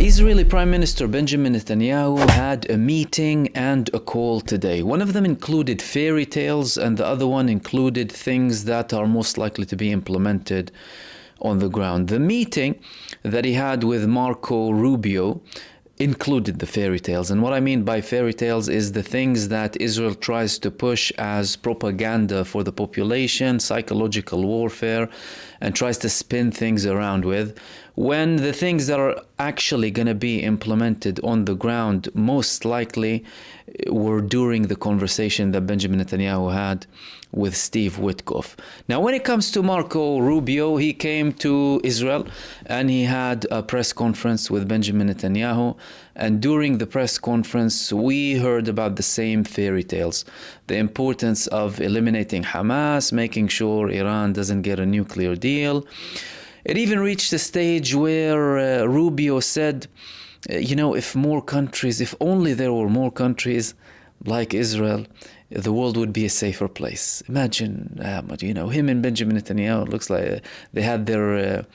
Israeli Prime Minister Benjamin Netanyahu had a meeting and a call today. One of them included fairy tales and the other one included things that are most likely to be implemented on the ground. The meeting that he had with Marco Rubio included the fairy tales. And what I mean by fairy tales is the things that Israel tries to push as propaganda for the population, psychological warfare, and tries to spin things around with, when the things that are actually going to be implemented on the ground most likely were during the conversation that Benjamin Netanyahu had with Steve Witkoff. Now, when it comes to Marco Rubio, he came to Israel and he had a press conference with Benjamin Netanyahu. And during the press conference, we heard about the same fairy tales. The importance of eliminating Hamas, making sure Iran doesn't get a nuclear deal. It even reached a stage where Rubio said, if only there were more countries like Israel, the world would be a safer place. Imagine, him and Benjamin Netanyahu, it looks like they had their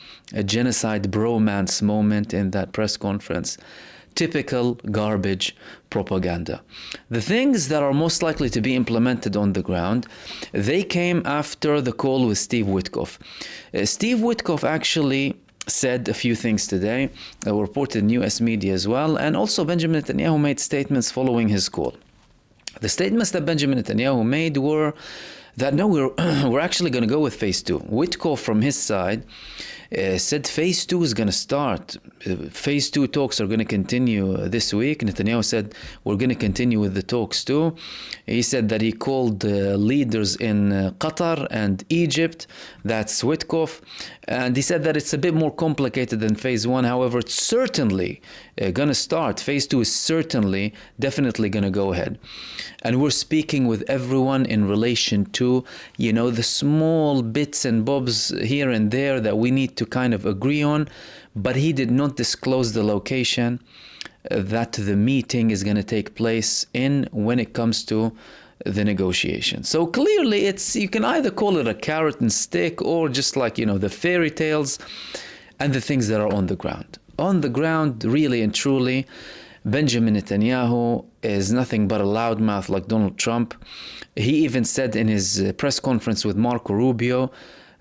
genocide bromance moment in that press conference. Typical garbage propaganda. The things that are most likely to be implemented on the ground, they came after the call with Steve Witkoff. Steve Witkoff actually said a few things today, reported in US media as well, and also Benjamin Netanyahu made statements following his call. The statements that Benjamin Netanyahu made were that no, we're actually going to go with phase 2. Witkoff from his side said phase 2 is going to start. Phase 2 talks are going to continue this week. Netanyahu said we're going to continue with the talks too. He said that he called leaders in Qatar and Egypt. That's Witkoff. And he said that it's a bit more complicated than phase 1. However, it's certainly going to start. Phase 2 is definitely going to go ahead. And we're speaking with everyone in relation to, the small bits and bobs here and there that we need to kind of agree on. But he did not disclose the location that the meeting is going to take place in when it comes to the negotiation. So clearly you can either call it a carrot and stick or just like, the fairy tales and the things that are on the ground. On the ground, really and truly, Benjamin Netanyahu is nothing but a loudmouth like Donald Trump. He even said in his press conference with Marco Rubio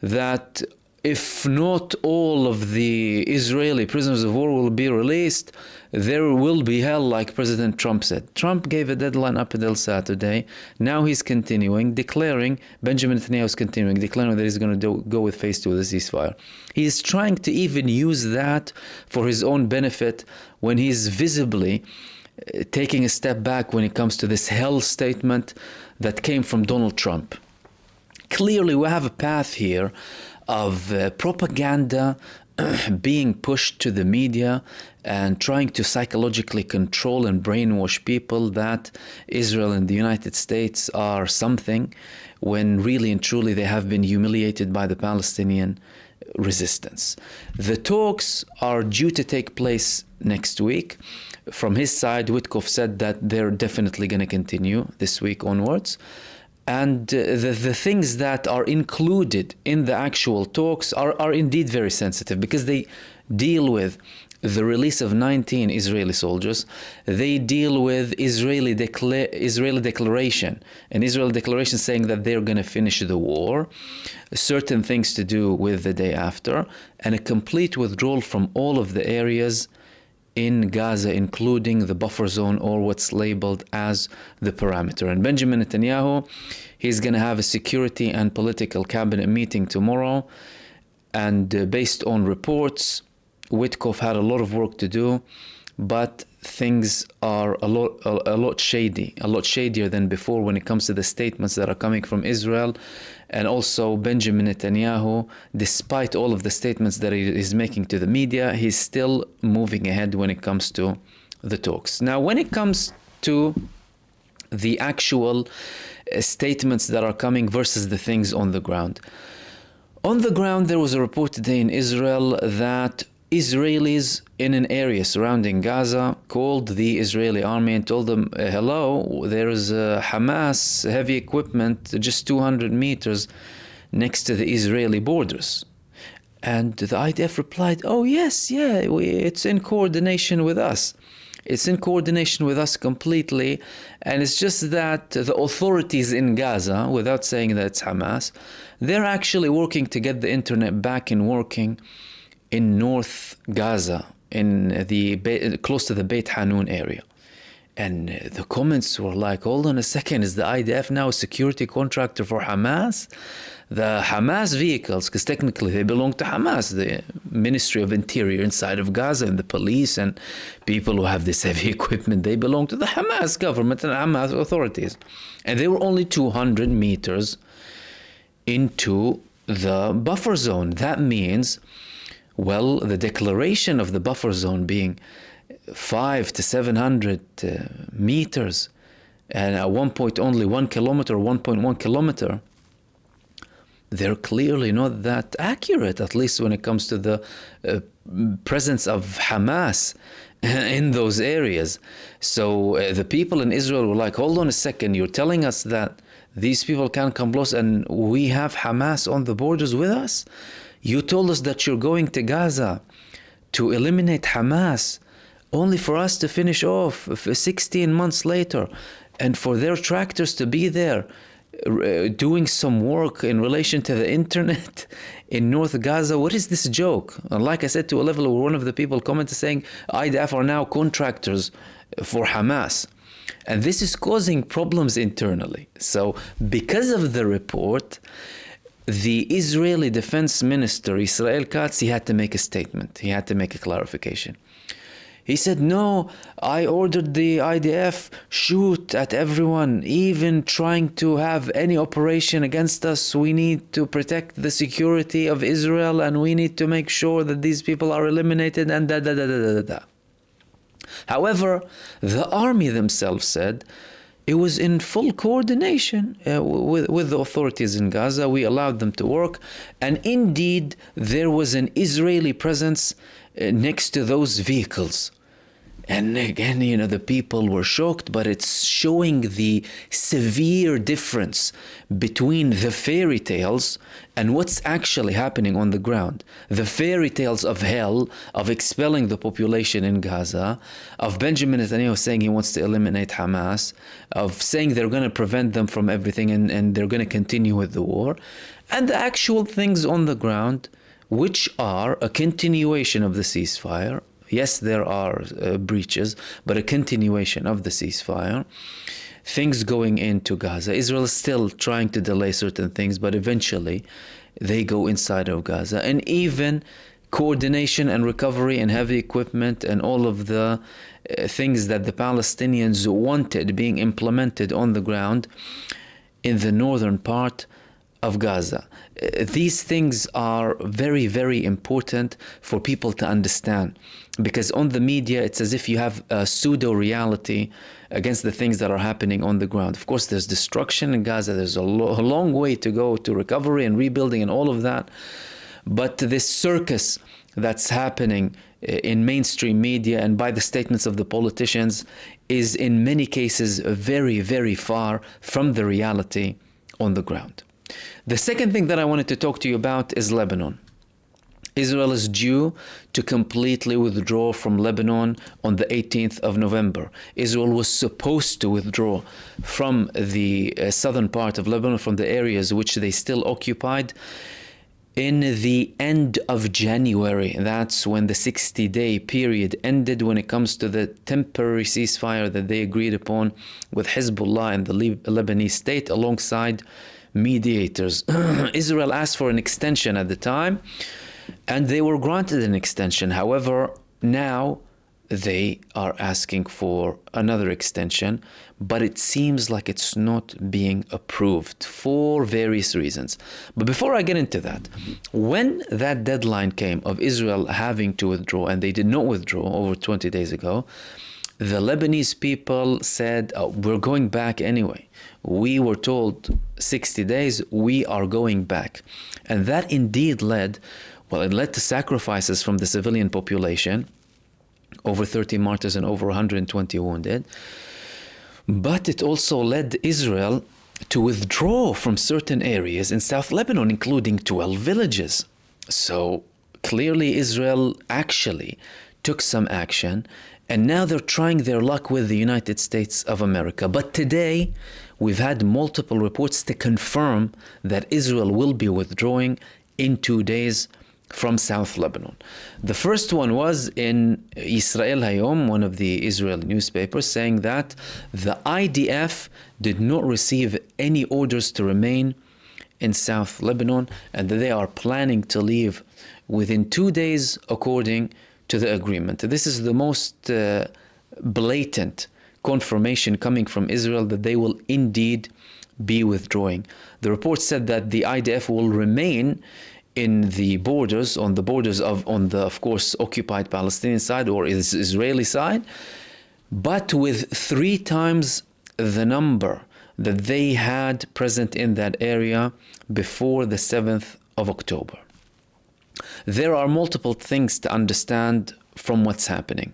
that if not all of the Israeli prisoners of war will be released, there will be hell, like President Trump said. Trump gave a deadline up until Saturday. Now he's continuing, Benjamin Netanyahu is continuing, declaring that he's going to go with phase 2 of the ceasefire. He's trying to even use that for his own benefit when he's visibly taking a step back when it comes to this hell statement that came from Donald Trump. Clearly, we have a path here of propaganda being pushed to the media and trying to psychologically control and brainwash people that Israel and the United States are something, when really and truly they have been humiliated by the Palestinian resistance. The talks are due to take place next week. From his side, Witkoff said that they're definitely going to continue this week onwards. And the things that are included in the actual talks are indeed very sensitive because they deal with the release of 19 Israeli soldiers. They deal with Israeli declaration, an Israeli declaration saying that they're going to finish the war, certain things to do with the day after, and a complete withdrawal from all of the areas in Gaza, including the buffer zone or what's labeled as the perimeter. And Benjamin Netanyahu, he's going to have a security and political cabinet meeting tomorrow. And based on reports, Witkoff had a lot of work to do, but things are a lot shadier than before when it comes to the statements that are coming from Israel. And also Benjamin Netanyahu, despite all of the statements that he is making to the media, he's still moving ahead when it comes to the talks. Now, when it comes to the actual statements that are coming versus the things on the ground. On the ground, there was a report today in Israel that Israelis in an area surrounding Gaza called the Israeli army and told them, hello, there is Hamas heavy equipment just 200 meters next to the Israeli borders. And the IDF replied, oh yes, yeah, it's in coordination with us. It's in coordination with us completely. And it's just that the authorities in Gaza, without saying that it's Hamas, they're actually working to get the internet back in working in North Gaza, in the close to the Beit Hanun area. And the comments were like, hold on a second, is the IDF now a security contractor for Hamas? The Hamas vehicles, because technically they belong to Hamas, the Ministry of Interior inside of Gaza, and the police and people who have this heavy equipment, they belong to the Hamas government and Hamas authorities. And they were only 200 meters into the buffer zone. That means, well, the declaration of the buffer zone being 500 to 700 meters, and at one point only 1 kilometer, 1.1 kilometer, they're clearly not that accurate, at least when it comes to the presence of Hamas in those areas. So the people in Israel were like, hold on a second, you're telling us that these people can't come close and we have Hamas on the borders with us? You told us that you're going to Gaza to eliminate Hamas, only for us to finish off 16 months later and for their tractors to be there doing some work in relation to the internet in North Gaza. What is this joke? And like I said, to a level where one of the people commented saying IDF are now contractors for Hamas. And this is causing problems internally. So because of the report, the Israeli Defense Minister, Israel Katz, he had to make a statement. He had to make a clarification. He said, no, I ordered the IDF shoot at everyone, even trying to have any operation against us. We need to protect the security of Israel and we need to make sure that these people are eliminated and da. However, the army themselves said it was in full coordination with the authorities in Gaza. We allowed them to work. And indeed, there was an Israeli presence next to those vehicles. And again, the people were shocked, but it's showing the severe difference between the fairy tales and what's actually happening on the ground. The fairy tales of hell, of expelling the population in Gaza, of Benjamin Netanyahu saying he wants to eliminate Hamas, of saying they're going to prevent them from everything and they're going to continue with the war, and the actual things on the ground, which are a continuation of the ceasefire. Yes, there are breaches, but a continuation of the ceasefire. Things going into Gaza. Israel is still trying to delay certain things, but eventually they go inside of Gaza. And even coordination and recovery and heavy equipment and all of the things that the Palestinians wanted being implemented on the ground in the northern part of Gaza. These things are very, very important for people to understand, because on the media it's as if you have a pseudo-reality against the things that are happening on the ground. Of course, there's destruction in Gaza. There's a long way to go to recovery and rebuilding and all of that. But this circus that's happening in mainstream media and by the statements of the politicians is in many cases very, very far from the reality on the ground. The second thing that I wanted to talk to you about is Lebanon. Israel is due to completely withdraw from Lebanon on the 18th of November. Israel was supposed to withdraw from the southern part of Lebanon, from the areas which they still occupied, in the end of January. That's when the 60-day period ended when it comes to the temporary ceasefire that they agreed upon with Hezbollah and the Lebanese state alongside mediators. Israel asked for an extension at the time, and they were granted an extension. However, now they are asking for another extension, but it seems like it's not being approved for various reasons. But before I get into that, when that deadline came of Israel having to withdraw, and they did not withdraw over 20 days ago, the Lebanese people said, we're going back anyway. We were told 60 days, we are going back. And that indeed led to sacrifices from the civilian population, over 30 martyrs and over 120 wounded. But it also led Israel to withdraw from certain areas in South Lebanon, including 12 villages. So clearly Israel actually took some action, and now they're trying their luck with the United States of America. But today, we've had multiple reports to confirm that Israel will be withdrawing in 2 days from South Lebanon. The first one was in Israel Hayom, one of the Israel newspapers, saying that the IDF did not receive any orders to remain in South Lebanon, and that they are planning to leave within 2 days according to the agreement. This is the most blatant confirmation coming from Israel that they will indeed be withdrawing. The report said that the IDF will remain in the borders, on the of course occupied Palestinian side or Israeli side, but with 3 times the number that they had present in that area before the 7th of October. There are multiple things to understand from what's happening.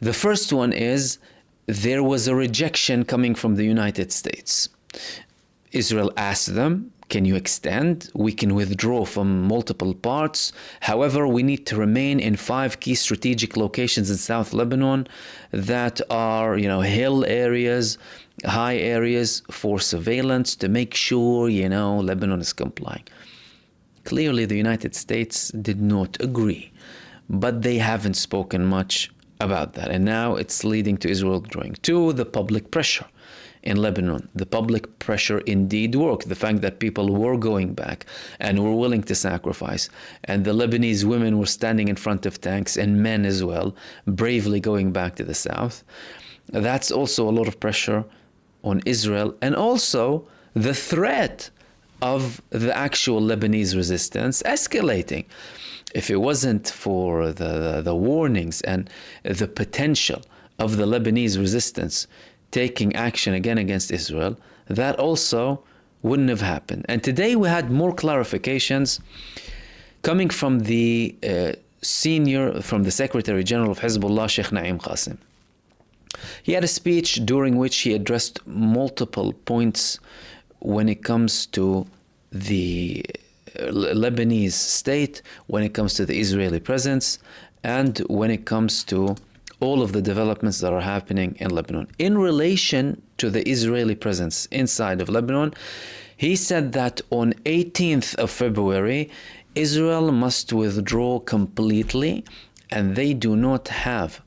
The first one is there was a rejection coming from the United States. Israel asked them, can you extend? We can withdraw from multiple parts. However, we need to remain in 5 key strategic locations in South Lebanon that are, hill areas, high areas for surveillance to make sure, Lebanon is complying. Clearly, the United States did not agree, but they haven't spoken much about that. And now it's leading to Israel withdrawing. 2, the public pressure in Lebanon. The public pressure indeed worked. The fact that people were going back and were willing to sacrifice, and the Lebanese women were standing in front of tanks, and men as well, bravely going back to the south. That's also a lot of pressure on Israel, and also the threat of the actual Lebanese resistance escalating. If it wasn't for the warnings and the potential of the Lebanese resistance taking action again against Israel, that also wouldn't have happened. And today we had more clarifications coming from the Secretary General of Hezbollah, Sheikh Naim Qasim. He had a speech during which he addressed multiple points when it comes to the Lebanese state, when it comes to the Israeli presence, and when it comes to all of the developments that are happening in Lebanon. In relation to the Israeli presence inside of Lebanon, he said that on 18th of February, Israel must withdraw completely, and they do not have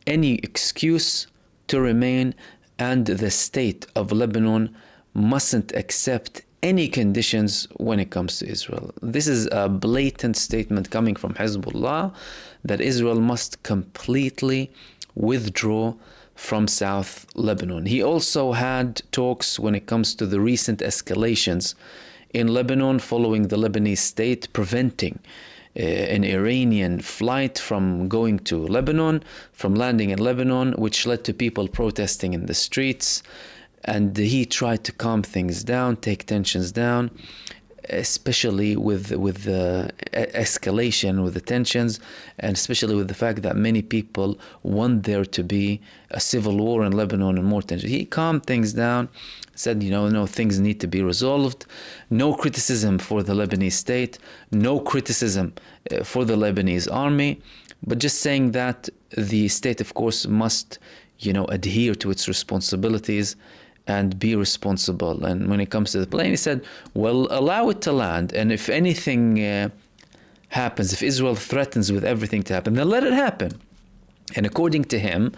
any excuse to remain, and the state of Lebanon mustn't accept any conditions when it comes to Israel. This is a blatant statement coming from Hezbollah that Israel must completely withdraw from South Lebanon. He also had talks when it comes to the recent escalations in Lebanon following the Lebanese state preventing an Iranian flight from going to Lebanon, from landing in Lebanon, which led to people protesting in the streets. And he tried to calm things down, take tensions down, especially with the escalation, with the tensions, and especially with the fact that many people want there to be a civil war in Lebanon and more tension. He calmed things down, said, no, things need to be resolved. No criticism for the Lebanese state, no criticism for the Lebanese army, but just saying that the state, of course, must, adhere to its responsibilities and be responsible. And when it comes to the plane, he said, well, allow it to land. And if anything happens, if Israel threatens with everything to happen, then let it happen. And according to him,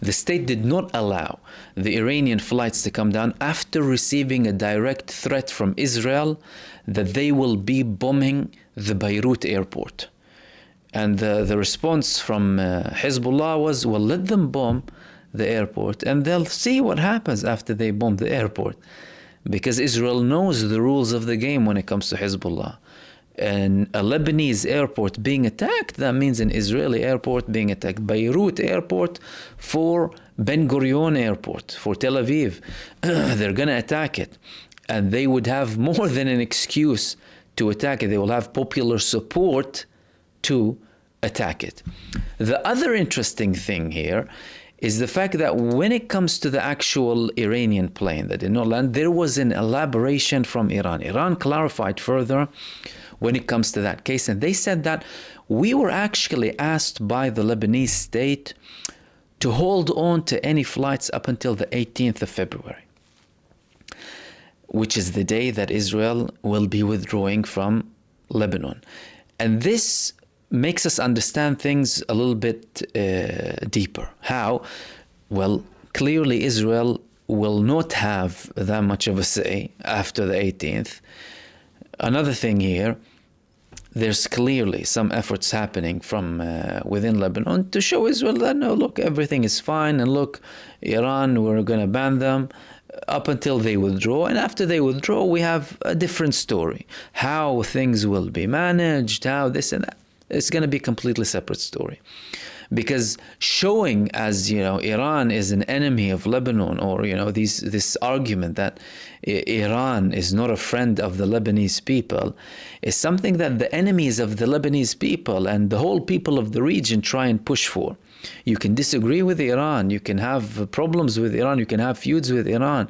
the state did not allow the Iranian flights to come down after receiving a direct threat from Israel that they will be bombing the Beirut airport. And the response from Hezbollah was, well, let them bomb the airport and they'll see what happens after they bomb the airport, because Israel knows the rules of the game when it comes to Hezbollah. And a Lebanese airport being attacked, that means an Israeli airport being attacked. Beirut airport for Ben Gurion airport, for Tel Aviv, they're going to attack it. And they would have more than an excuse to attack it. They will have popular support to attack it. The other interesting thing here is the fact that when it comes to the actual Iranian plane that did not land, there was an elaboration from Iran. Iran clarified further when it comes to that case. And they said that we were actually asked by the Lebanese state to hold on to any flights up until the 18th of February, which is the day that Israel will be withdrawing from Lebanon. And this makes us understand things a little bit deeper. How? Well, clearly Israel will not have that much of a say after the 18th. Another thing here, there's clearly some efforts happening from within Lebanon to show Israel that, no, look, everything is fine, and look, Iran, we're going to ban them up until they withdraw, and after they withdraw, we have a different story. How things will be managed, how this and that, it's going to be a completely separate story. Because showing, as Iran is an enemy of Lebanon, or this argument that Iran is not a friend of the Lebanese people, is something that the enemies of the Lebanese people and the whole people of the region try and push for. You can disagree with Iran, you can have problems with Iran, you can have feuds with Iran.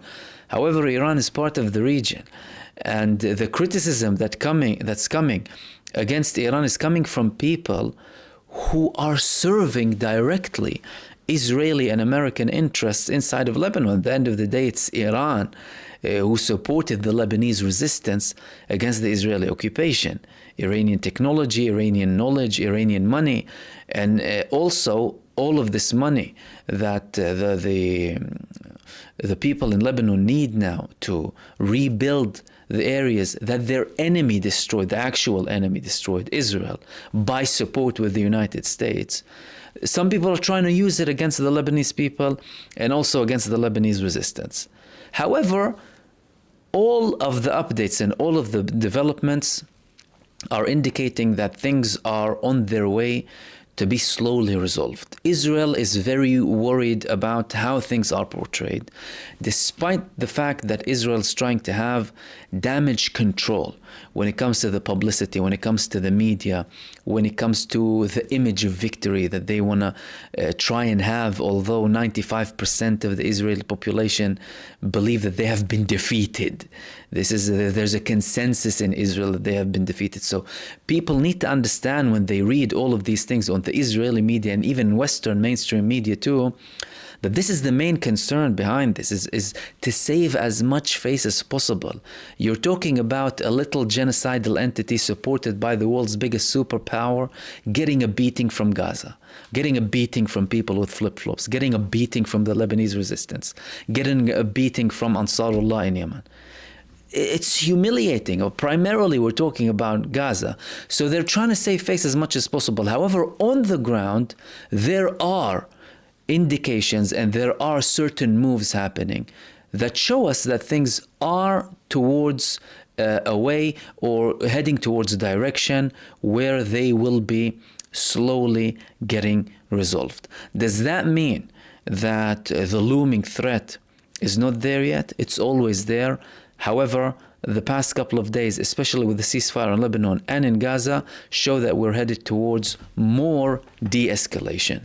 However, Iran is part of the region, and the criticism that's coming against Iran is coming from people who are serving directly Israeli and American interests inside of Lebanon. At the end of the day, it's Iran who supported the Lebanese resistance against the Israeli occupation. Iranian technology, Iranian knowledge, Iranian money, and also all of this money that the people in Lebanon need now to rebuild the areas that their enemy destroyed, the actual enemy destroyed, Israel, by support with the United States. Some people are trying to use it against the Lebanese people and also against the Lebanese resistance. However, all of the updates and all of the developments are indicating that things are on their way to be slowly resolved. Israel is very worried about how things are portrayed, despite the fact that Israel is trying to have damage control when it comes to the publicity, when it comes to the media, when it comes to the image of victory that they want to try and have, although 95% of the Israeli population believe that they have been defeated. There's a consensus in Israel that they have been defeated. So people need to understand, when they read all of these things on the Israeli media and even Western mainstream media too, that this is the main concern behind this, is to save as much face as possible. You're talking about a little genocidal entity supported by the world's biggest superpower getting a beating from Gaza, getting a beating from people with flip-flops, getting a beating from the Lebanese resistance, getting a beating from Ansarullah in Yemen. It's humiliating. Or primarily we're talking about Gaza. So they're trying to save face as much as possible. However, on the ground, there are indications and there are certain moves happening that show us that things are towards a way, or heading towards a direction where they will be slowly getting resolved. Does that mean that the looming threat is not there yet? It's always there. However, the past couple of days, especially with the ceasefire in Lebanon and in Gaza, show that we're headed towards more de-escalation.